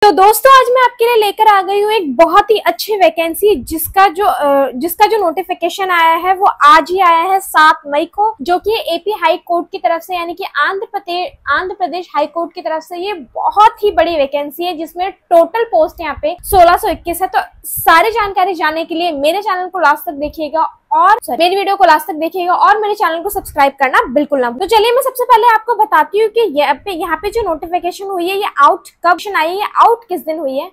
तो दोस्तों आज मैं आपके लिए लेकर आ गई हूँ एक बहुत ही अच्छी वैकेंसी जिसका जो नोटिफिकेशन आया है वो आज ही आया है 7 मई को, जो कि एपी हाई कोर्ट की तरफ से यानी कि आंध्र प्रदेश हाई कोर्ट की तरफ से। ये बहुत ही बड़ी वैकेंसी है जिसमें टोटल पोस्ट यहाँ पे 1621 है। तो सारी जानकारी जानने के लिए मेरे चैनल को लास्ट तक देखिएगा और मेरी वीडियो को लास्ट तक देखिएगा और मेरे चैनल को सब्सक्राइब करना बिल्कुल ना। तो चलिए मैं सबसे पहले आपको बताती हूँ कि यहाँ पे जो नोटिफिकेशन हुई है ये आउट कब आई है, आउट किस दिन हुई है।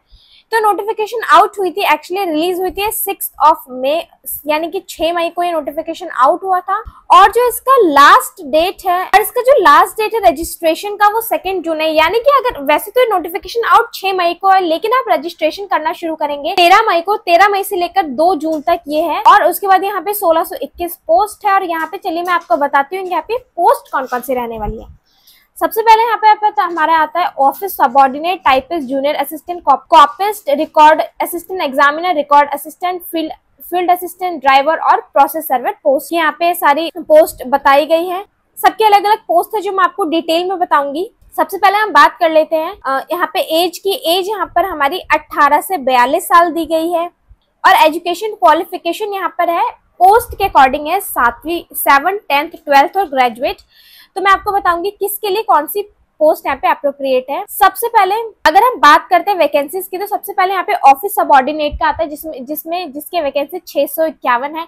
तो नोटिफिकेशन आउट हुई थी, एक्चुअली रिलीज हुई थी 6 मई यानी कि 6 मई को ये नोटिफिकेशन आउट हुआ था। और जो इसका लास्ट डेट है रजिस्ट्रेशन का वो 2 जून है। यानी कि अगर वैसे तो ये नोटिफिकेशन आउट 6 मई को है लेकिन आप रजिस्ट्रेशन करना शुरू करेंगे 13 मई को। 13 मई से लेकर 2 जून तक ये है। और उसके बाद यहाँ पे 1621 पोस्ट है। और यहाँ पे चलिए मैं आपको बताती हूँ यहाँ पे पोस्ट कौन कौन सी रहने वाली है। सबसे पहले यहाँ पे हमारा आता है office subordinate, typist, junior assistant, copyist, record assistant, examiner, record assistant, field assistant, driver और प्रोसेस सर्वर पोस्ट। यहाँ पे सारी पोस्ट बताई गई है। सबके अलग अलग पोस्ट है जो मैं आपको डिटेल में बताऊंगी। सबसे पहले हम बात कर लेते हैं यहाँ पे एज की। एज यहाँ पर हमारी 18 से 42 साल दी गई है। और एजुकेशन क्वालिफिकेशन यहाँ पर है पोस्ट के अकॉर्डिंग है 7वीं, 7th, 10th, 12th और ग्रेजुएट। तो मैं आपको बताऊंगी किसके लिए कौन सी पोस्ट यहाँ पे अप्रोप्रिएट है। सबसे पहले अगर हम बात करते हैं वैकेंसीज की तो सबसे पहले यहाँ पे ऑफिस सबऑर्डिनेट का आता है जिसके वैकेंसी 651 है।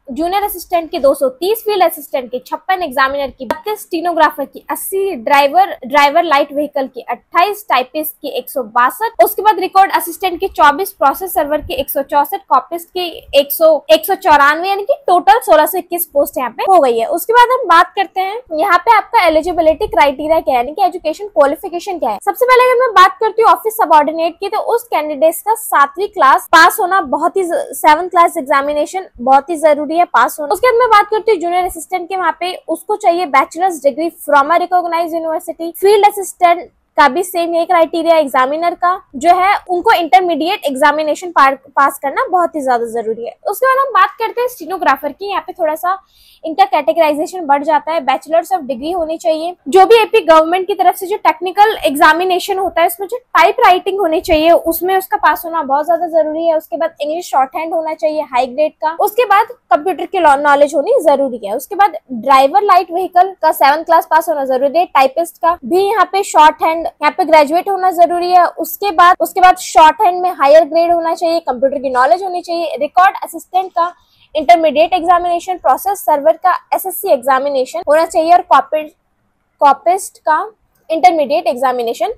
जूनियर असिस्टेंट की 230, फील्ड असिस्टेंट की 56, एग्जामिनर की 32, स्टीनोग्राफर की 80, ड्राइवर लाइट व्हीकल की 28, टाइपिस्ट की 162, उसके बाद रिकॉर्ड असिस्टेंट की 24, प्रोसेस सर्वर की 164, कॉपिस्ट की 194 यानी कि टोटल 1621 पोस्ट यहाँ पे हो गई है। उसके बाद हम बात करते हैं यहाँ पे आपका एलिजिबिलिटी क्राइटेरिया क्या है यानी कि एजुकेशन क्वालिफिकेशन क्या है। सबसे पहले अगर मैं बात करती हूँ ऑफिस सबऑर्डिनेट की तो उस कैंडिडेट का 7वीं क्लास पास होना बहुत ही 7th क्लास एग्जामिनेशन बहुत ही जरूरी है पास होना। उसके बाद मैं बात करती हूँ जूनियर असिस्टेंट के, वहाँ पे उसको चाहिए bachelors degree from a recognised university. Field assistant का भी सेम ये क्राइटेरिया। एग्जामिनर का जो है उनको इंटरमीडिएट एग्जामिनेशन पास करना बहुत ही ज्यादा जरूरी है। उसके बाद हम बात करते हैं स्टीनोग्राफर की। यहाँ पे थोड़ा सा इनका कैटेगराइजेशन बढ़ जाता है। बैचलर्स ऑफ डिग्री होनी चाहिए। जो भी एपी गवर्नमेंट की तरफ से जो टेक्निकल एग्जामिनेशन होता है उसमें जो टाइप राइटिंग होनी चाहिए उसमें उसका पास होना बहुत ज्यादा जरूरी है। उसके बाद इंग्लिश शॉर्ट हैंड होना चाहिए हाई ग्रेड का। उसके बाद कंप्यूटर की नॉलेज होनी जरूरी है। उसके बाद ड्राइवर लाइट व्हीकल का 7th क्लास पास होना जरूरी है। टाइपिस्ट का भी यहाँ पे शॉर्ट हैंड यहाँ पे ग्रेजुएट होना जरूरी है। उसके बाद शॉर्ट हैंड में हायर ग्रेड होना चाहिए। कंप्यूटर की नॉलेज होनी चाहिए। रिकॉर्ड असिस्टेंट का इंटरमीडिएट एग्जामिनेशन, प्रोसेस सर्वर का एसएससी एग्जामिनेशन होना चाहिए और कॉपिस्ट का इंटरमीडिएट एग्जामिनेशन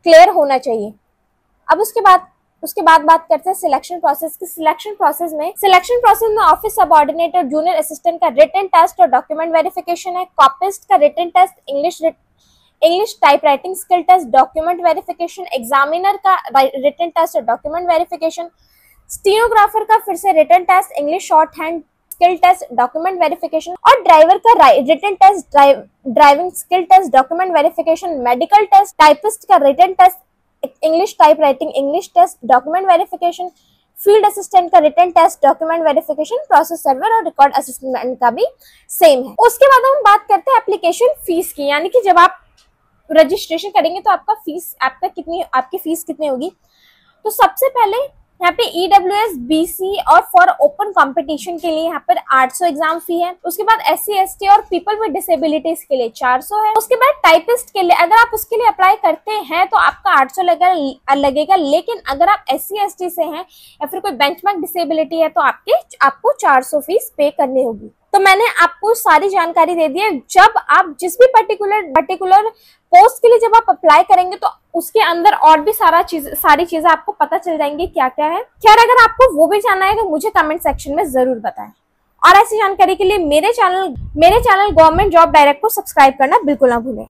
क्लियर होना चाहिए। अब उसके बाद बात करते हैं सिलेक्शन प्रोसेस की। सिलेक्शन प्रोसेस में ऑफिस सबऑर्डिनेट और जूनियर असिस्टेंट का रिटन टेस्ट और डॉक्यूमेंट वेरिफिकेशन है। कॉपिस्ट का written test, English type writing skill test, document verification. Examiner का रिटन टेस्ट और डॉक्यूमेंट वेरिफिकेशन। स्टीनोग्राफर का फिर से written test, English short hand skill test, document verification. और ड्राइवर का written test, driving skill test, document verification, medical test. Typist का written test, English type writing English test, document verification. Field assistant का written test, document verification, process server और record assistant का भी same है। उसके बाद हम बात करते हैं एप्लीकेशन फीस की, यानी कि जब आप रजिस्ट्रेशन करेंगे तो आपकी फीस कितनी होगी। तो सबसे पहले यहाँ पे EWS, BC और फॉर ओपन कंपटीशन के लिए यहाँ पर 800 एग्जाम फी है। उसके बाद SC, ST और पीपल विद डिसेबिलिटीज के लिए 400 है। उसके बाद टाइपिस्ट के लिए अगर आप उसके लिए अप्लाई करते हैं तो आपका 800 लगेगा। लेकिन अगर आप SC, ST से हैं या फिर कोई बेंचमार्क डिसेबिलिटी है तो आपको 400 फीस पे करनी होगी। तो मैंने आपको सारी जानकारी दे दी है। जब आप जिस भी पर्टिकुलर पोस्ट के लिए जब आप अप्लाई करेंगे तो उसके अंदर और भी सारी चीजें आपको पता चल जाएंगी क्या क्या है। खैर अगर आपको वो भी जानना है तो मुझे कमेंट सेक्शन में जरूर बताएं। और ऐसी जानकारी के लिए मेरे चैनल गवर्नमेंट जॉब डायरेक्ट को सब्सक्राइब करना बिल्कुल ना भूलें।